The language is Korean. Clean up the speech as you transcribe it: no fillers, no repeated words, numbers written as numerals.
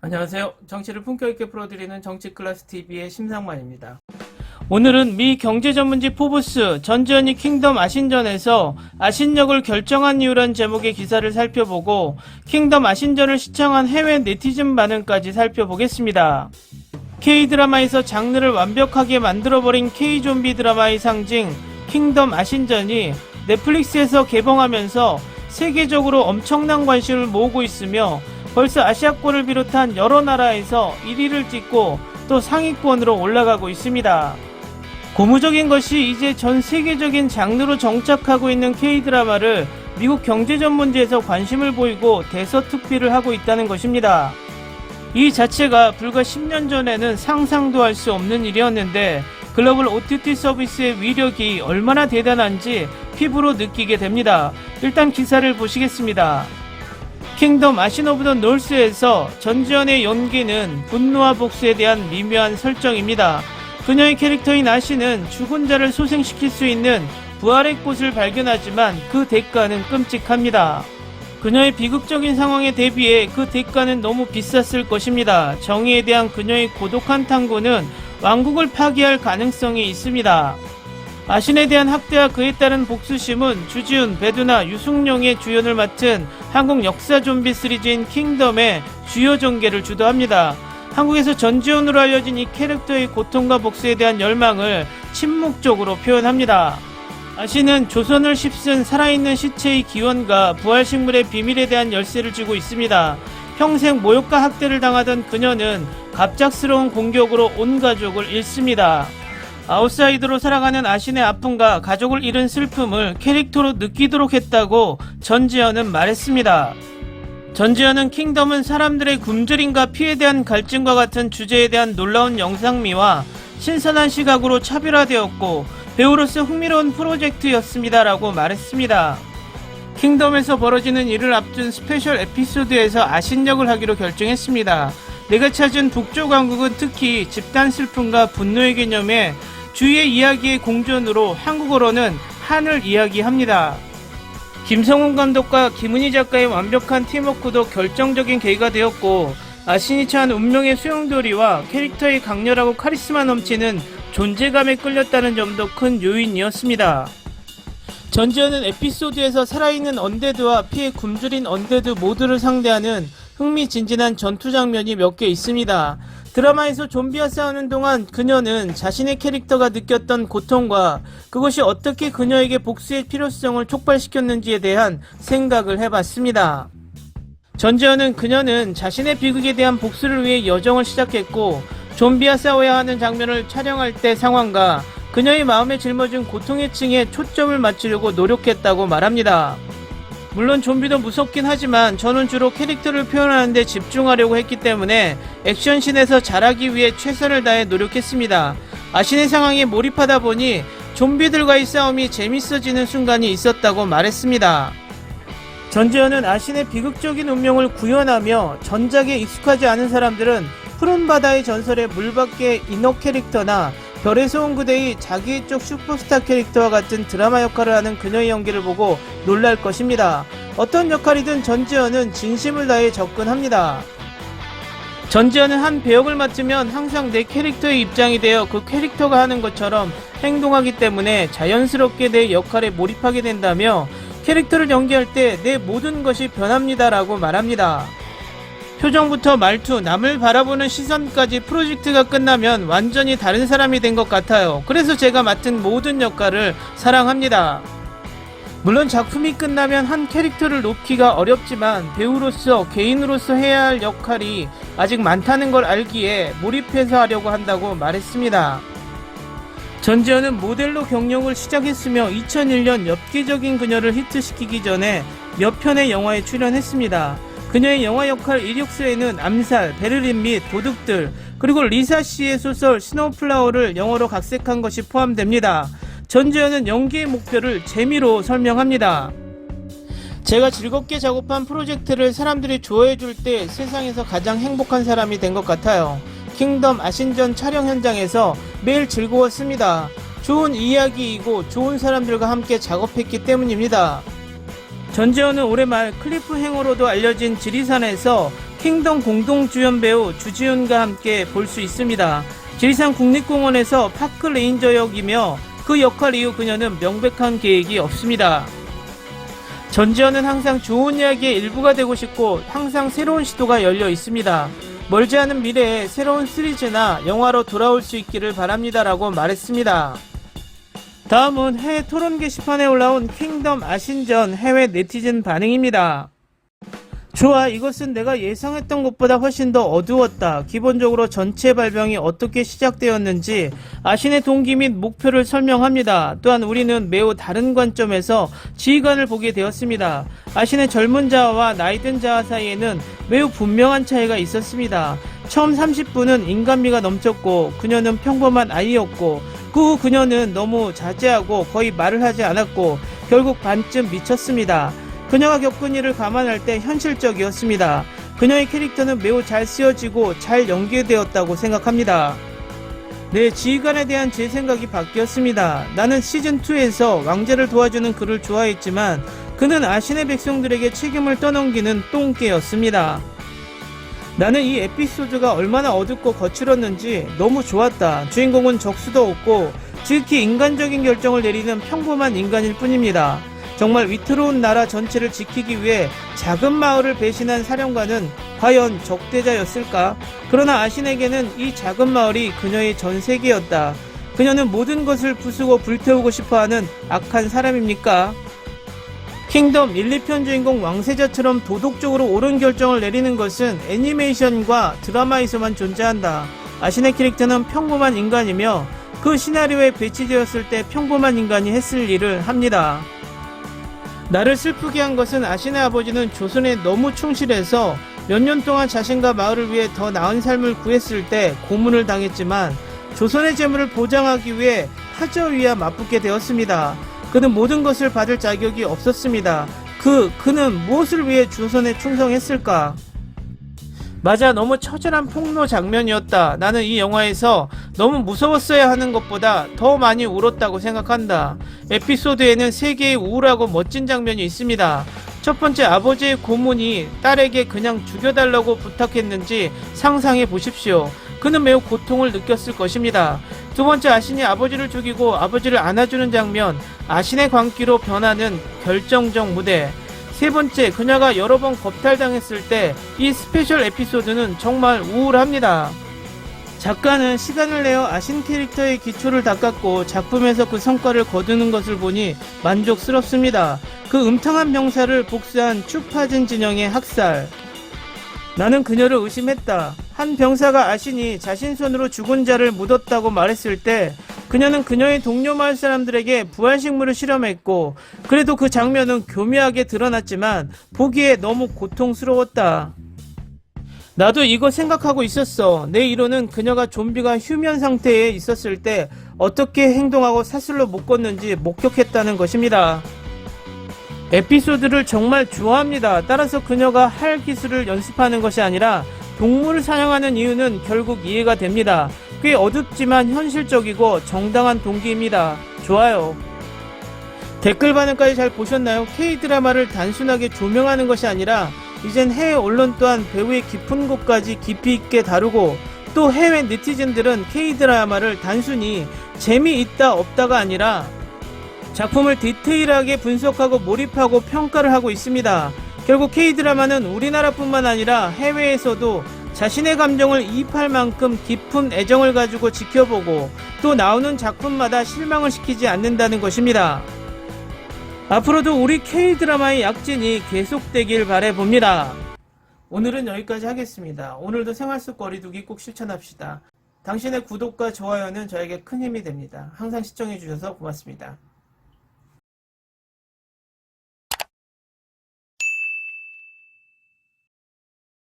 안녕하세요. 정치를 품격 있게 풀어드리는 정치클래스TV의 심상만입니다. 오늘은 미 경제전문지 포브스 전지현이 킹덤 아신전에서 아신역을 결정한 이유란 제목의 기사를 살펴보고 킹덤 아신전을 시청한 해외 네티즌 반응까지 살펴보겠습니다. K드라마에서 장르를 완벽하게 만들어버린 K좀비 드라마의 상징 킹덤 아신전이 넷플릭스에서 개봉하면서 세계적으로 엄청난 관심을 모으고 있으며 벌써 아시아권을 비롯한 여러 나라에서 1위를 찍고 또 상위권으로 올라가고 있습니다. 고무적인 것이 이제 전 세계적인 장르로 정착하고 있는 K드라마를 미국 경제전문지에서 관심을 보이고 대서특필을 하고 있다는 것입니다. 이 자체가 불과 10년 전에는 상상도 할 수 없는 일이었는데 글로벌 OTT 서비스의 위력이 얼마나 대단한지 피부로 느끼게 됩니다. 일단 기사를 보시겠습니다. 킹덤 아신 오브 더 노스에서 전지현의 연기는 분노와 복수에 대한 미묘한 설정입니다. 그녀의 캐릭터인 아신은 죽은 자를 소생시킬 수 있는 부활의 꽃을 발견하지만 그 대가는 끔찍합니다. 그녀의 비극적인 상황에 대비해 그 대가는 너무 비쌌을 것입니다. 정의에 대한 그녀의 고독한 탐구는 왕국을 파괴할 가능성이 있습니다. 아신에 대한 학대와 그에 따른 복수심은 주지훈, 배두나, 유승룡의 주연을 맡은 한국 역사 좀비 시리즈인 킹덤의 주요 전개를 주도합니다. 한국에서 전지훈으로 알려진 이 캐릭터의 고통과 복수에 대한 열망을 침묵적으로 표현합니다. 아신은 조선을 휩쓴 살아있는 시체의 기원과 부활식물의 비밀에 대한 열쇠를 쥐고 있습니다. 평생 모욕과 학대를 당하던 그녀는 갑작스러운 공격으로 온 가족을 잃습니다. 아웃사이더로 살아가는 아신의 아픔과 가족을 잃은 슬픔을 캐릭터로 느끼도록 했다고 전지현은 말했습니다. 전지현은 킹덤은 사람들의 굶주림과 피해에 대한 갈증과 같은 주제에 대한 놀라운 영상미와 신선한 시각으로 차별화되었고 배우로서 흥미로운 프로젝트였습니다 라고 말했습니다. 킹덤에서 벌어지는 일을 앞둔 스페셜 에피소드에서 아신 역을 하기로 결정했습니다. 내가 찾은 북쪽 왕국은 특히 집단 슬픔과 분노의 개념에 주위의 이야기의 공존으로 한국어로는 한을 이야기합니다. 김성훈 감독과 김은희 작가의 완벽한 팀워크도 결정적인 계기가 되었고 아신이 처한 운명의 소용돌이와 캐릭터의 강렬하고 카리스마 넘치는 존재감에 끌렸다는 점도 큰 요인이었습니다. 전지현은 에피소드에서 살아있는 언데드와 피해 굶주린 언데드 모두를 상대하는 흥미진진한 전투 장면이 몇 개 있습니다. 드라마에서 좀비와 싸우는 동안 그녀는 자신의 캐릭터가 느꼈던 고통과 그것이 어떻게 그녀에게 복수의 필요성을 촉발시켰는지에 대한 생각을 해봤습니다. 전지현은 그녀는 자신의 비극에 대한 복수를 위해 여정을 시작했고 좀비와 싸워야 하는 장면을 촬영할 때 상황과 그녀의 마음에 짊어진 고통의 층에 초점을 맞추려고 노력했다고 말합니다. 물론 좀비도 무섭긴 하지만 저는 주로 캐릭터를 표현하는 데 집중하려고 했기 때문에 액션씬에서 잘하기 위해 최선을 다해 노력했습니다. 아신의 상황에 몰입하다 보니 좀비들과의 싸움이 재밌어지는 순간이 있었다고 말했습니다. 전지현은 아신의 비극적인 운명을 구현하며 전작에 익숙하지 않은 사람들은 푸른 바다의 전설의 물밖의 인어 캐릭터나 별에서 온 그대의 자기의 쪽 슈퍼스타 캐릭터와 같은 드라마 역할을 하는 그녀의 연기를 보고 놀랄 것입니다. 어떤 역할이든 전지현은 진심을 다해 접근합니다. 전지현은 한 배역을 맡으면 항상 내 캐릭터의 입장이 되어 그 캐릭터가 하는 것처럼 행동하기 때문에 자연스럽게 내 역할에 몰입하게 된다며 캐릭터를 연기할 때 내 모든 것이 변합니다 라고 말합니다. 표정부터 말투, 남을 바라보는 시선까지 프로젝트가 끝나면 완전히 다른 사람이 된 것 같아요. 그래서 제가 맡은 모든 역할을 사랑합니다. 물론 작품이 끝나면 한 캐릭터를 놓기가 어렵지만 배우로서 개인으로서 해야 할 역할이 아직 많다는 걸 알기에 몰입해서 하려고 한다고 말했습니다. 전지현은 모델로 경력을 시작했으며 2001년 엽기적인 그녀를 히트시키기 전에 몇 편의 영화에 출연했습니다. 그녀의 영화 역할 이력서에는 암살, 베를린 및 도둑들, 그리고 리사 씨의 소설 스노우플라워를 영어로 각색한 것이 포함됩니다. 전지현은 연기의 목표를 재미로 설명합니다. 제가 즐겁게 작업한 프로젝트를 사람들이 좋아해줄 때 세상에서 가장 행복한 사람이 된 것 같아요. 킹덤 아신전 촬영 현장에서 매일 즐거웠습니다. 좋은 이야기이고 좋은 사람들과 함께 작업했기 때문입니다. 전지현은 올해 말 클리프행어로도 알려진 지리산에서 킹덤 공동주연 배우 주지훈과 함께 볼 수 있습니다. 지리산 국립공원에서 파크 레인저 역이며 그 역할 이후 그녀는 명백한 계획이 없습니다. 전지현은 항상 좋은 이야기의 일부가 되고 싶고 항상 새로운 시도가 열려 있습니다. 멀지 않은 미래에 새로운 시리즈나 영화로 돌아올 수 있기를 바랍니다라고 말했습니다. 다음은 해외 토론 게시판에 올라온 킹덤 아신전 해외 네티즌 반응입니다. 좋아, 이것은 내가 예상했던 것보다 훨씬 더 어두웠다. 기본적으로 전체 발병이 어떻게 시작되었는지 아신의 동기 및 목표를 설명합니다. 또한 우리는 매우 다른 관점에서 지휘관을 보게 되었습니다. 아신의 젊은 자아와 나이든 자아 사이에는 매우 분명한 차이가 있었습니다. 처음 30분은 인간미가 넘쳤고 그녀는 평범한 아이였고 그 후 그녀는 너무 자제하고 거의 말을 하지 않았고 결국 반쯤 미쳤습니다. 그녀가 겪은 일을 감안할 때 현실적이었습니다. 그녀의 캐릭터는 매우 잘 쓰여지고 잘 연기되었다고 생각합니다. 네, 지휘관에 대한 제 생각이 바뀌었습니다. 나는 시즌2에서 왕자를 도와주는 그를 좋아했지만 그는 아신의 백성들에게 책임을 떠넘기는 똥개였습니다. 나는 이 에피소드가 얼마나 어둡고 거칠었는지 너무 좋았다. 주인공은 적수도 없고 지극히 인간적인 결정을 내리는 평범한 인간일 뿐입니다. 정말 위태로운 나라 전체를 지키기 위해 작은 마을을 배신한 사령관은 과연 적대자였을까? 그러나 아신에게는 이 작은 마을이 그녀의 전 세계였다. 그녀는 모든 것을 부수고 불태우고 싶어하는 악한 사람입니까? 킹덤 1, 2편 주인공 왕세자처럼 도덕적으로 옳은 결정을 내리는 것은 애니메이션과 드라마에서만 존재한다. 아신의 캐릭터는 평범한 인간이며 그 시나리오에 배치되었을 때 평범한 인간이 했을 일을 합니다. 나를 슬프게 한 것은 아신의 아버지는 조선에 너무 충실해서 몇 년 동안 자신과 마을을 위해 더 나은 삶을 구했을 때 고문을 당했지만 조선의 재물을 보장하기 위해 하저위와 맞붙게 되었습니다. 그는 모든 것을 받을 자격이 없었습니다. 그는 무엇을 위해 조선에 충성했을까? 맞아, 너무 처절한 폭로 장면이었다. 나는 이 영화에서 너무 무서웠어야 하는 것보다 더 많이 울었다고 생각한다. 에피소드에는 3개의 우울하고 멋진 장면이 있습니다. 첫 번째, 아버지의 고문이 딸에게 그냥 죽여달라고 부탁했는지 상상해 보십시오. 그는 매우 고통을 느꼈을 것입니다. 두 번째, 아신이 아버지를 죽이고 아버지를 안아주는 장면, 아신의 광기로 변하는 결정적 무대. 세 번째, 그녀가 여러 번 겁탈당했을 때 이 스페셜 에피소드는 정말 우울합니다. 작가는 시간을 내어 아신 캐릭터의 기초를 닦았고 작품에서 그 성과를 거두는 것을 보니 만족스럽습니다. 그 음탕한 병사를 복수한 추파진 진영의 학살. 나는 그녀를 의심했다. 한 병사가 아신이 자신 손으로 죽은 자를 묻었다고 말했을 때 그녀는 그녀의 동료 마을 사람들에게 부활식물을 실험했고 그래도 그 장면은 교묘하게 드러났지만 보기에 너무 고통스러웠다. 나도 이거 생각하고 있었어. 내 이론은 그녀가 좀비가 휴면 상태에 있었을 때 어떻게 행동하고 사슬로 묶었는지 목격했다는 것입니다. 에피소드를 정말 좋아합니다. 따라서 그녀가 할 기술을 연습하는 것이 아니라 동물을 사냥하는 이유는 결국 이해가 됩니다. 꽤 어둡지만 현실적이고 정당한 동기입니다. 좋아요. 댓글 반응까지 잘 보셨나요? K드라마를 단순하게 조명하는 것이 아니라 이젠 해외 언론 또한 배우의 깊은 곳까지 깊이 있게 다루고 또 해외 네티즌들은 K드라마를 단순히 재미있다 없다가 아니라 작품을 디테일하게 분석하고 몰입하고 평가를 하고 있습니다. 결국 K드라마는 우리나라뿐만 아니라 해외에서도 자신의 감정을 이입할 만큼 깊은 애정을 가지고 지켜보고 또 나오는 작품마다 실망을 시키지 않는다는 것입니다. 앞으로도 우리 K드라마의 약진이 계속되길 바라봅니다. 오늘은 여기까지 하겠습니다. 오늘도 생활 속 거리두기 꼭 실천합시다. 당신의 구독과 좋아요는 저에게 큰 힘이 됩니다. 항상 시청해주셔서 고맙습니다.